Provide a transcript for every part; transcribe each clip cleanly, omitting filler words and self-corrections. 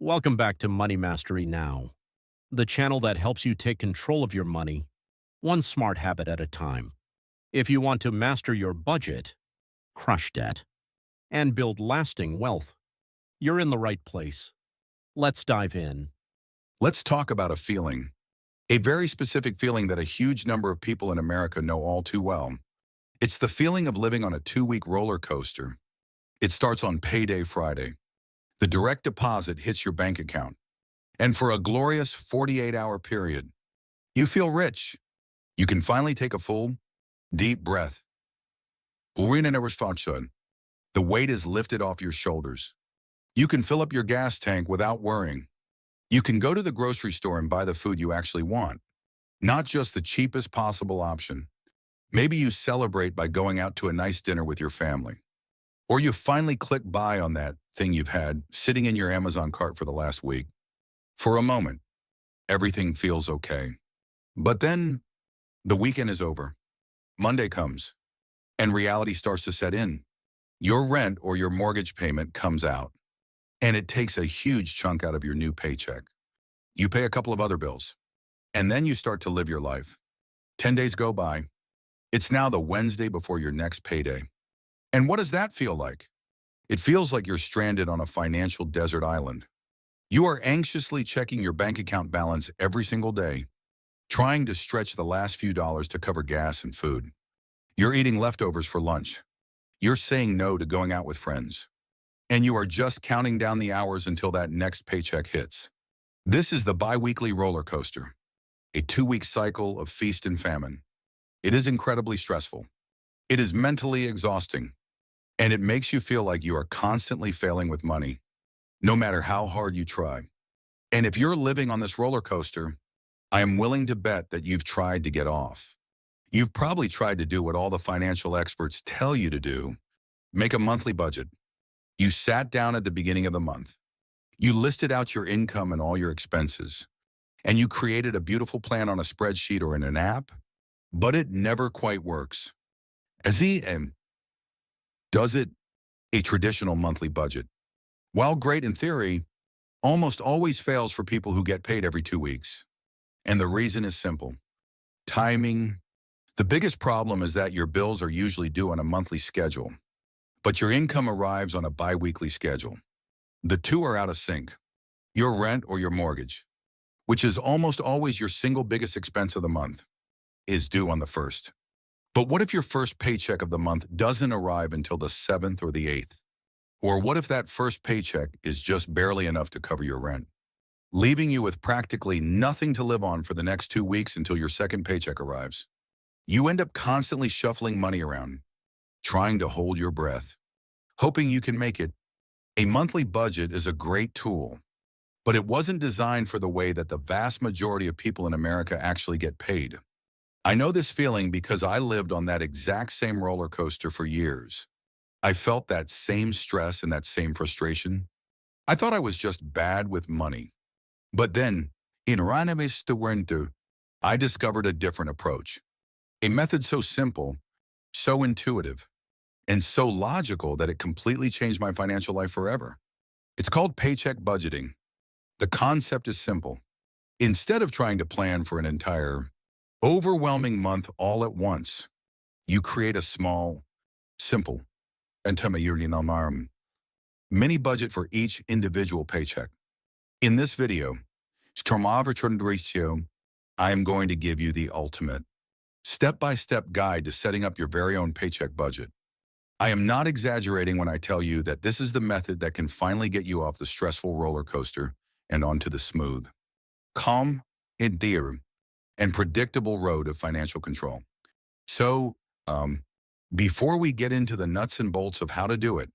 Welcome back to Money Mastery Now, the channel that helps you take control of your money, one smart habit at a time. If you want to master your budget, crush debt, and build lasting wealth, you're in the right place. Let's dive in. Let's talk about a feeling, a very specific feeling that a huge number of people in America know all too well. It's the feeling of living on a 2-week roller coaster. It starts on payday Friday. The direct deposit hits your bank account. And for a glorious 48-hour period, you feel rich. You can finally take a full, deep breath. The weight is lifted off your shoulders. You can fill up your gas tank without worrying. You can go to the grocery store and buy the food you actually want, not just the cheapest possible option. Maybe you celebrate by going out to a nice dinner with your family. Or you finally click buy on that thing you've had sitting in your Amazon cart for the last week. For a moment, everything feels okay. But then the weekend is over. Monday comes, and reality starts to set in. Your rent or your mortgage payment comes out, and it takes a huge chunk out of your new paycheck. You pay a couple of other bills, and then you start to live your life. 10 days go by. It's now the Wednesday before your next payday. And what does that feel like? It feels like you're stranded on a financial desert island. You are anxiously checking your bank account balance every single day, trying to stretch the last few dollars to cover gas and food. You're eating leftovers for lunch. You're saying no to going out with friends. And you are just counting down the hours until that next paycheck hits. This is the bi-weekly roller coaster, a 2-week cycle of feast and famine. It is incredibly stressful. It is mentally exhausting. And it makes you feel like you are constantly failing with money, no matter how hard you try. And if you're living on this roller coaster, I am willing to bet that you've tried to get off. You've probably tried to do what all the financial experts tell you to do. Make a monthly budget. You sat down at the beginning of the month. You listed out your income and all your expenses. And you created a beautiful plan on a spreadsheet or in an app. But it never quite works. Does it? A traditional monthly budget, while great in theory, almost always fails for people who get paid every 2 weeks. And the reason is simple. Timing. The biggest problem is that your bills are usually due on a monthly schedule, but your income arrives on a bi-weekly schedule. The two are out of sync. Your rent or your mortgage, which is almost always your single biggest expense of the month, is due on the 1st. But what if your first paycheck of the month doesn't arrive until the 7th or the 8th? Or what if that first paycheck is just barely enough to cover your rent, leaving you with practically nothing to live on for the next 2 weeks until your second paycheck arrives? You end up constantly shuffling money around, trying to hold your breath, hoping you can make it. A monthly budget is a great tool, but it wasn't designed for the way that the vast majority of people in America actually get paid. I know this feeling because I lived on that exact same roller coaster for years. I felt that same stress and that same frustration. I thought I was just bad with money. But then, in Ranamistuwentu, I discovered a different approach. A method so simple, so intuitive, and so logical that it completely changed my financial life forever. It's called paycheck budgeting. The concept is simple. Instead of trying to plan for an entire overwhelming month all at once, you create a small, simple, mini budget for each individual paycheck. In this video, I am going to give you the ultimate step-by-step guide to setting up your very own paycheck budget. I am not exaggerating when I tell you that this is the method that can finally get you off the stressful roller coaster and onto the smooth, calm, and predictable road of financial control. So, before we get into the nuts and bolts of how to do it,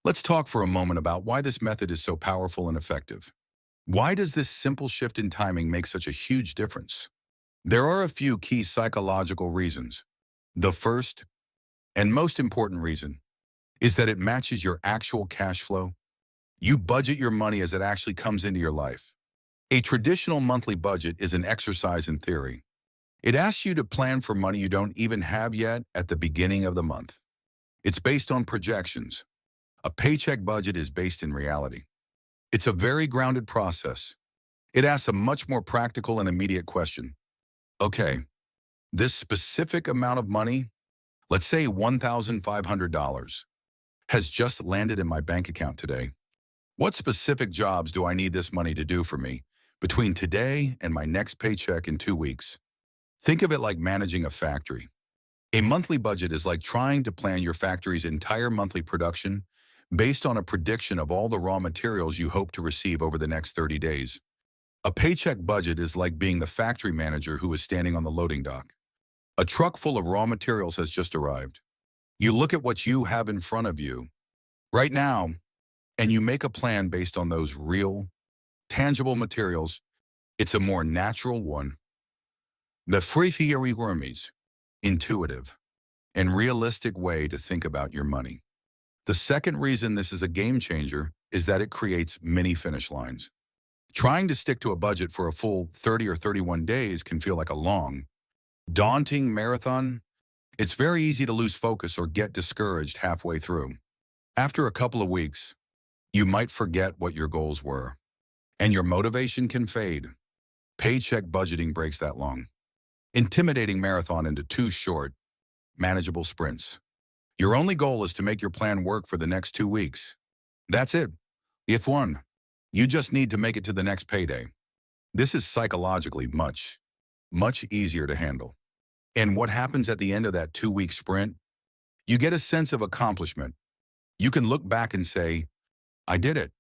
let's talk for a moment about why this method is so powerful and effective. Why does this simple shift in timing make such a huge difference? There are a few key psychological reasons. The first and most important reason is that it matches your actual cash flow. You budget your money as it actually comes into your life. A traditional monthly budget is an exercise in theory. It asks you to plan for money you don't even have yet at the beginning of the month. It's based on projections. A paycheck budget is based in reality. It's a very grounded process. It asks a much more practical and immediate question. Okay, this specific amount of money, let's say $1,500, has just landed in my bank account today. What specific jobs do I need this money to do for me between today and my next paycheck in 2 weeks? Think of it like managing a factory. A monthly budget is like trying to plan your factory's entire monthly production based on a prediction of all the raw materials you hope to receive over the next 30 days. A paycheck budget is like being the factory manager who is standing on the loading dock. A truck full of raw materials has just arrived. You look at what you have in front of you right now, and you make a plan based on those real, tangible materials. It's a more natural one. The free wormies, intuitive, and realistic way to think about your money. The second reason this is a game changer is that it creates mini finish lines. Trying to stick to a budget for a full 30 or 31 days can feel like a long, daunting marathon. It's very easy to lose focus or get discouraged halfway through. After a couple of weeks, you might forget what your goals were, and your motivation can fade. Paycheck budgeting breaks that long, intimidating marathon into 2 short, manageable sprints. Your only goal is to make your plan work for the next 2 weeks. That's it. If one, you just need to make it to the next payday. This is psychologically much easier to handle. And what happens at the end of that 2-week sprint? You get a sense of accomplishment. You can look back and say, I did it.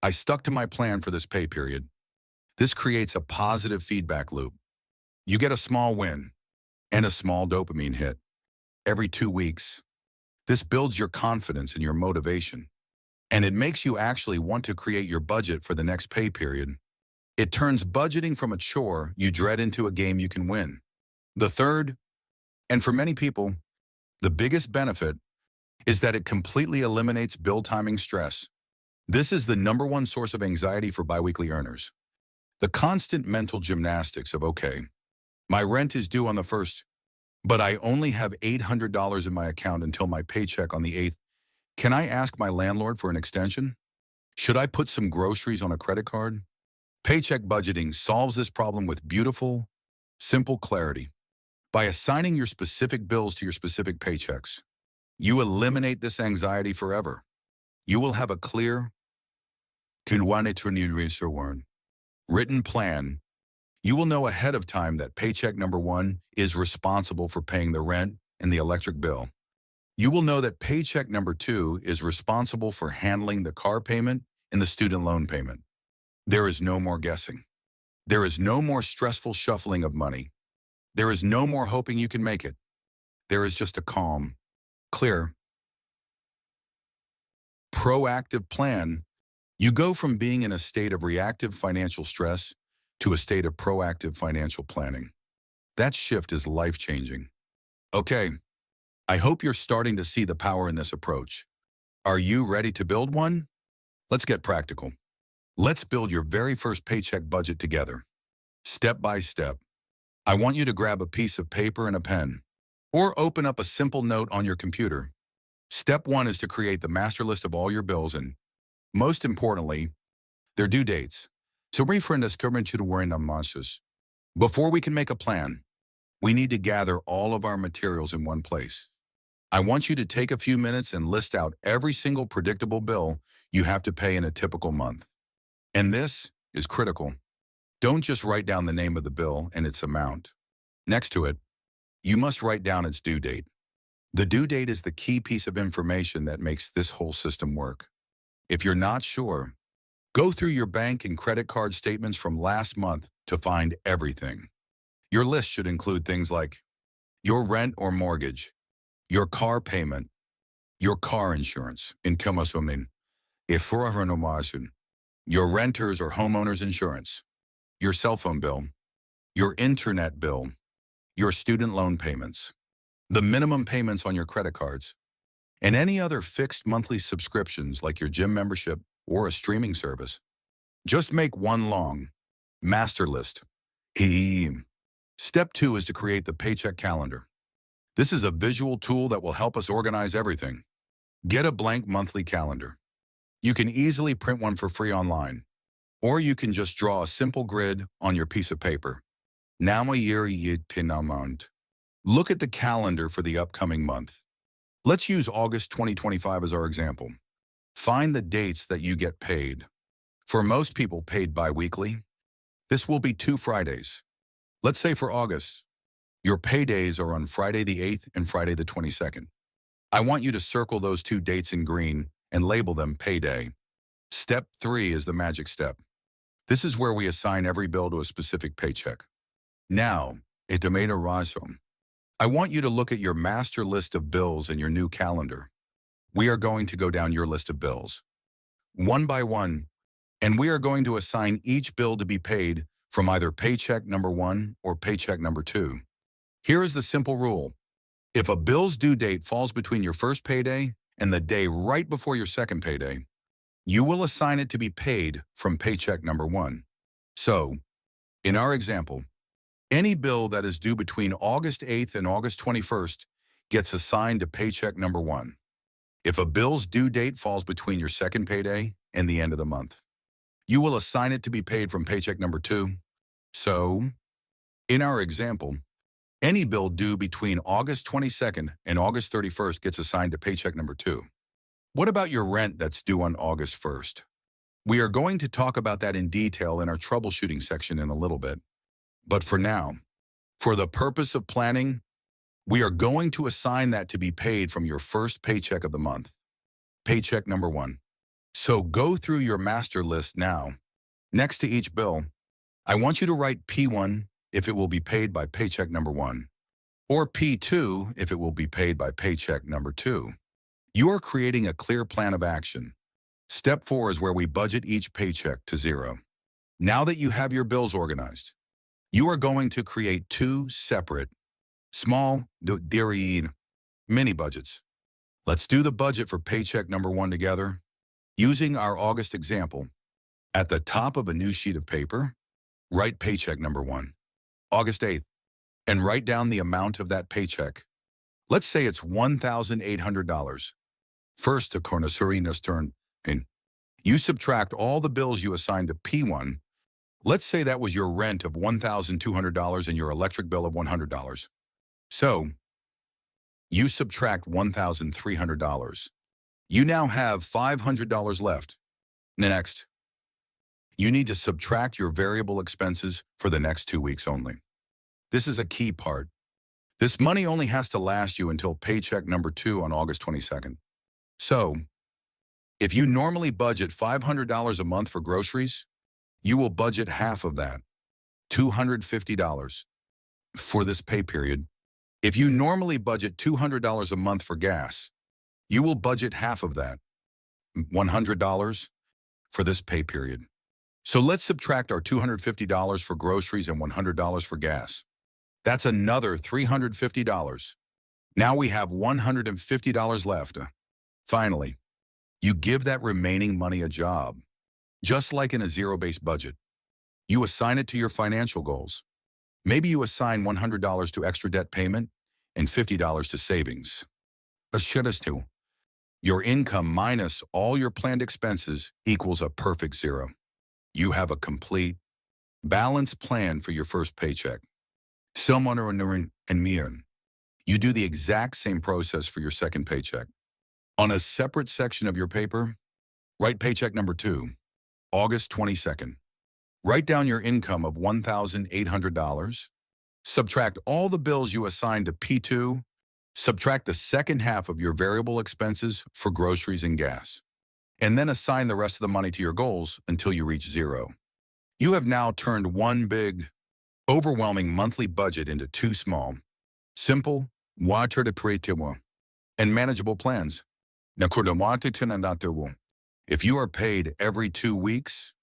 I stuck to my plan for this pay period. This creates a positive feedback loop. You get a small win and a small dopamine hit every 2 weeks. This builds your confidence and your motivation, and it makes you actually want to create your budget for the next pay period. It turns budgeting from a chore you dread into a game you can win. The third, and for many people, the biggest benefit, is that it completely eliminates bill timing stress. This is the #1 source of anxiety for biweekly earners. The constant mental gymnastics of, okay, my rent is due on the 1st, but I only have $800 in my account until my paycheck on the 8th. Can I ask my landlord for an extension? Should I put some groceries on a credit card? Paycheck budgeting solves this problem with beautiful, simple clarity. By assigning your specific bills to your specific paychecks, you eliminate this anxiety forever. You will have a clear, written plan. You will know ahead of time that paycheck #1 is responsible for paying the rent and the electric bill. You will know that paycheck #2 is responsible for handling the car payment and the student loan payment. There is no more guessing. There is no more stressful shuffling of money. There is no more hoping you can make it. There is just a calm, clear, proactive plan. You go from being in a state of reactive financial stress to a state of proactive financial planning. That shift is life-changing. Okay, I hope you're starting to see the power in this approach. Are you ready to build one? Let's get practical. Let's build your very first paycheck budget together. Step by step. I want you to grab a piece of paper and a pen, or open up a simple note on your computer. Step 1 is to create the master list of all your bills and, most importantly, their due dates. So refriend us to worry on monsters. Before we can make a plan, we need to gather all of our materials in one place. I want you to take a few minutes and list out every single predictable bill you have to pay in a typical month. And this is critical. Don't just write down the name of the bill and its amount. Next to it, you must write down its due date. The due date is the key piece of information that makes this whole system work. If you're not sure, go through your bank and credit card statements from last month to find everything. Your list should include things like your rent or mortgage, your car payment, your car insurance, your renter's or homeowner's insurance, your cell phone bill, your internet bill, your student loan payments, the minimum payments on your credit cards, and any other fixed monthly subscriptions like your gym membership or a streaming service. Just make one long master list. Step 2 is to create the paycheck calendar. This is a visual tool that will help us organize everything. Get a blank monthly calendar. You can easily print one for free online, or you can just draw a simple grid on your piece of paper. Now a year yid pinamount. Look at the calendar for the upcoming month. Let's use August 2025 as our example. Find the dates that you get paid. For most people paid bi-weekly, this will be 2 Fridays. Let's say for August, your paydays are on Friday the 8th and Friday the 22nd. I want you to circle those 2 dates in green and label them payday. Step 3 is the magic step. This is where we assign every bill to a specific paycheck. Now, it made a razón. I want you to look at your master list of bills in your new calendar. We are going to go down your list of bills, one by one, and we are going to assign each bill to be paid from either paycheck number 1 or paycheck number 2. Here is the simple rule. If a bill's due date falls between your first payday and the day right before your second payday, you will assign it to be paid from paycheck number 1. So, in our example, any bill that is due between August 8th and August 21st gets assigned to paycheck number 1. If a bill's due date falls between your second payday and the end of the month, you will assign it to be paid from paycheck number 2. So, in our example, any bill due between August 22nd and August 31st gets assigned to paycheck number 2. What about your rent that's due on August 1st? We are going to talk about that in detail in our troubleshooting section in a little bit. But for now, for the purpose of planning, we are going to assign that to be paid from your first paycheck of the month, paycheck number 1. So go through your master list now. Next to each bill, I want you to write P1 if it will be paid by paycheck number 1, or P2 if it will be paid by paycheck number 2. You are creating a clear plan of action. Step 4 is where we budget each paycheck to 0. Now that you have your bills organized, you are going to create 2 separate, small, mini budgets. Let's do the budget for paycheck number 1 together. Using our August example, at the top of a new sheet of paper, write paycheck number 1, August 8th, and write down the amount of that paycheck. Let's say it's $1,800. First, to Cornasurinas turn in. You subtract all the bills you assigned to P1. Let's say that was your rent of $1,200 and your electric bill of $100. So, you subtract $1,300. You now have $500 left. Next, you need to subtract your variable expenses for the next 2 weeks only. This is a key part. This money only has to last you until paycheck number 2 on August 22nd. So, if you normally budget $500 a month for groceries, you will budget half of that, $250, for this pay period. If you normally budget $200 a month for gas, you will budget half of that, $100, for this pay period. So let's subtract our $250 for groceries and $100 for gas. That's another $350. Now we have $150 left. Finally, you give that remaining money a job. Just like in a zero-based budget, you assign it to your financial goals. Maybe you assign $100 to extra debt payment and $50 to savings. To your income minus all your planned expenses equals a perfect 0. You have a complete, balanced plan for your first paycheck. And you do the exact same process for your second paycheck. On a separate section of your paper, write paycheck number 2, August 22nd. Write down your income of $1,800. Subtract all the bills you assigned to P2. Subtract the second half of your variable expenses for groceries and gas. And then assign the rest of the money to your goals until you reach 0. You have now turned one big, overwhelming monthly budget into 2 small, simple, and manageable plans. If you are paid every 2 weeks,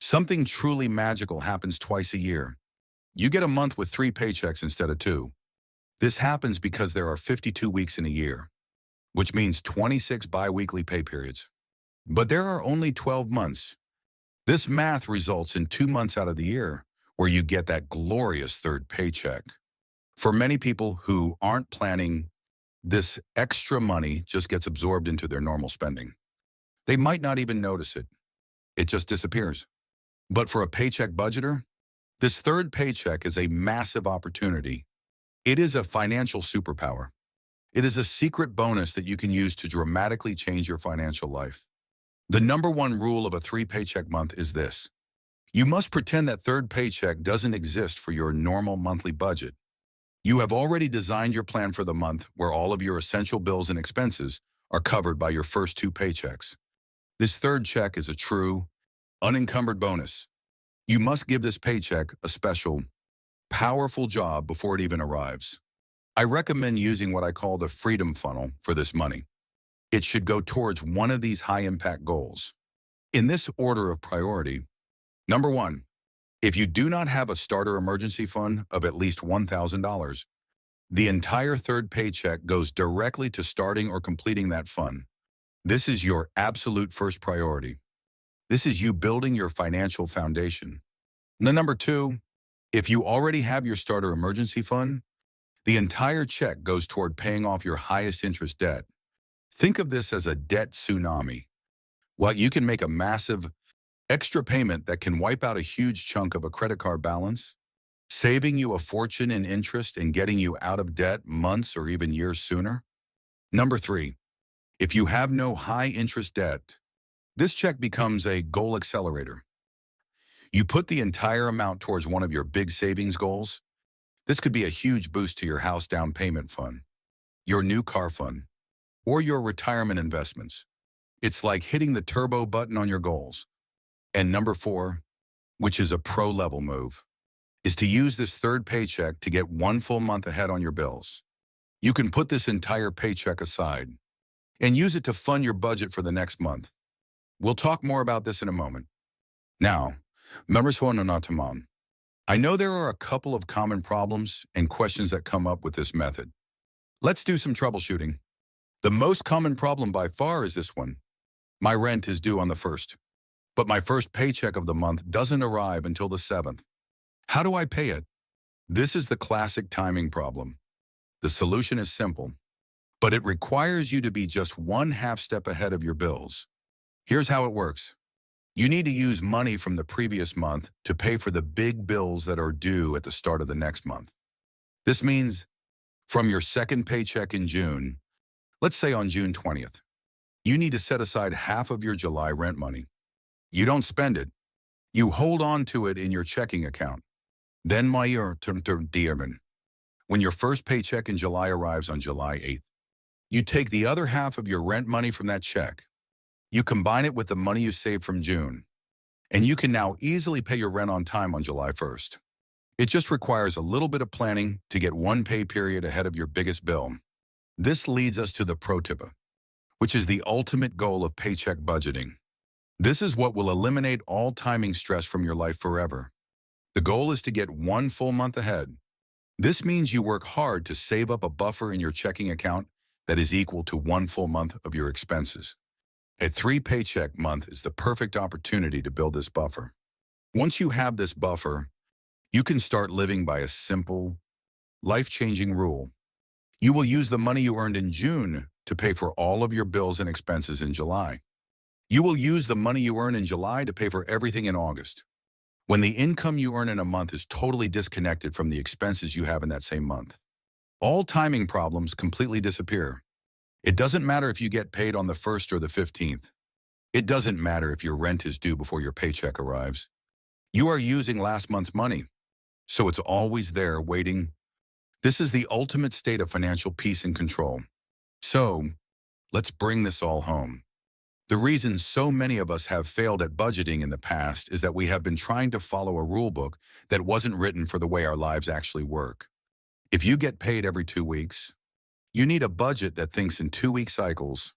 something truly magical happens twice a year. You get a month with 3 paychecks instead of 2. This happens because there are 52 weeks in a year, which means 26 bi-weekly pay periods. But there are only 12 months. This math results in 2 months out of the year where you get that glorious third paycheck. For many people who aren't planning, this extra money just gets absorbed into their normal spending. They might not even notice it. It just disappears. But for a paycheck budgeter, this third paycheck is a massive opportunity. It is a financial superpower. It is a secret bonus that you can use to dramatically change your financial life. The number one rule of a three-paycheck month is this. You must pretend that third paycheck doesn't exist for your normal monthly budget. You have already designed your plan for the month where all of your essential bills and expenses are covered by your first two paychecks. This third check is a true, unencumbered bonus. You must give this paycheck a special, powerful job before it even arrives. I recommend using what I call the freedom funnel for this money. It should go towards one of these high-impact goals. In this order of priority, number one, if you do not have a starter emergency fund of at least $1,000, the entire third paycheck goes directly to starting or completing that fund. This is your absolute first priority. This is you building your financial foundation. Now, number two, if you already have your starter emergency fund, the entire check goes toward paying off your highest interest debt. Think of this as a debt tsunami. While you can make a massive extra payment that can wipe out a huge chunk of a credit card balance, saving you a fortune in interest and getting you out of debt months or even years sooner. Number three, if you have no high interest debt, this check becomes a goal accelerator. You put the entire amount towards one of your big savings goals. This could be a huge boost to your house down payment fund, your new car fund, or your retirement investments. It's like hitting the turbo button on your goals. And number four, which is a pro-level move, is to use this third paycheck to get one full month ahead on your bills. You can put this entire paycheck aside and use it to fund your budget for the next month. We'll talk more about this in a moment. Now, members who are not mom. I know there are a couple of common problems and questions that come up with this method. Let's do some troubleshooting. The most common problem by far is this one. My rent is due on the 1st, but my first paycheck of the month doesn't arrive until the 7th. How do I pay it? This is the classic timing problem. The solution is simple, but it requires you to be just one half step ahead of your bills. Here's how it works. You need to use money from the previous month to pay for the big bills that are due at the start of the next month. This means from your second paycheck in June, let's say on June 20th, you need to set aside half of your July rent money. You don't spend it. You hold on to it in your checking account. Then when your first paycheck in July arrives on July 8th, you take the other half of your rent money from that check. You combine it with the money you saved from June, and you can now easily pay your rent on time on July 1st. It just requires a little bit of planning to get one pay period ahead of your biggest bill. This leads us to the pro tip, which is the ultimate goal of paycheck budgeting. This is what will eliminate all timing stress from your life forever. The goal is to get one full month ahead. This means you work hard to save up a buffer in your checking account that is equal to one full month of your expenses. A three-paycheck month is the perfect opportunity to build this buffer. Once you have this buffer, you can start living by a simple, life-changing rule. You will use the money you earned in June to pay for all of your bills and expenses in July. You will use the money you earn in July to pay for everything in August. When the income you earn in a month is totally disconnected from the expenses you have in that same month, all timing problems completely disappear. It doesn't matter if you get paid on the 1st or the 15th. It doesn't matter if your rent is due before your paycheck arrives. You are using last month's money, so it's always there waiting. This is the ultimate state of financial peace and control. So, let's bring this all home. The reason so many of us have failed at budgeting in the past is that we have been trying to follow a rule book that wasn't written for the way our lives actually work. If you get paid every 2 weeks, you need a budget that thinks in 2-week cycles.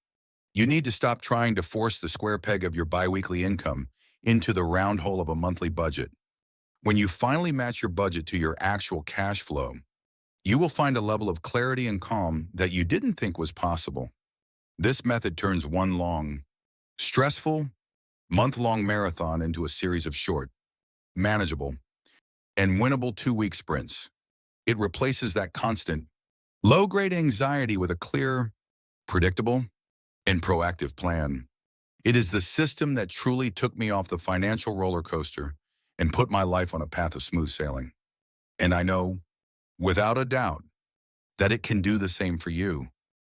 You need to stop trying to force the square peg of your biweekly income into the round hole of a monthly budget. When you finally match your budget to your actual cash flow, you will find a level of clarity and calm that you didn't think was possible. This method turns one long, stressful, month-long marathon into a series of short, manageable, and winnable 2-week sprints. It replaces that constant, low-grade anxiety with a clear, predictable, and proactive plan. It is the system that truly took me off the financial roller coaster and put my life on a path of smooth sailing. And I know, without a doubt, that it can do the same for you.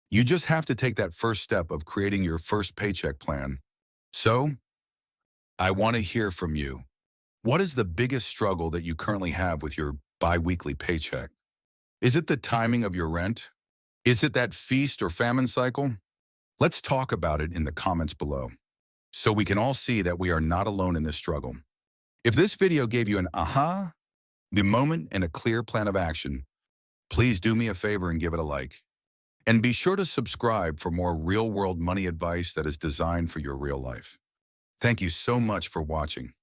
You just have to take that first step of creating your first paycheck plan. So, I want to hear from you. What is the biggest struggle that you currently have with your bi-weekly paycheck? Is it the timing of your rent? Is it that feast or famine cycle? Let's talk about it in the comments below, so we can all see that we are not alone in this struggle. If this video gave you an aha, the moment and a clear plan of action, please do me a favor and give it a like. And be sure to subscribe for more real-world money advice that is designed for your real life. Thank you so much for watching.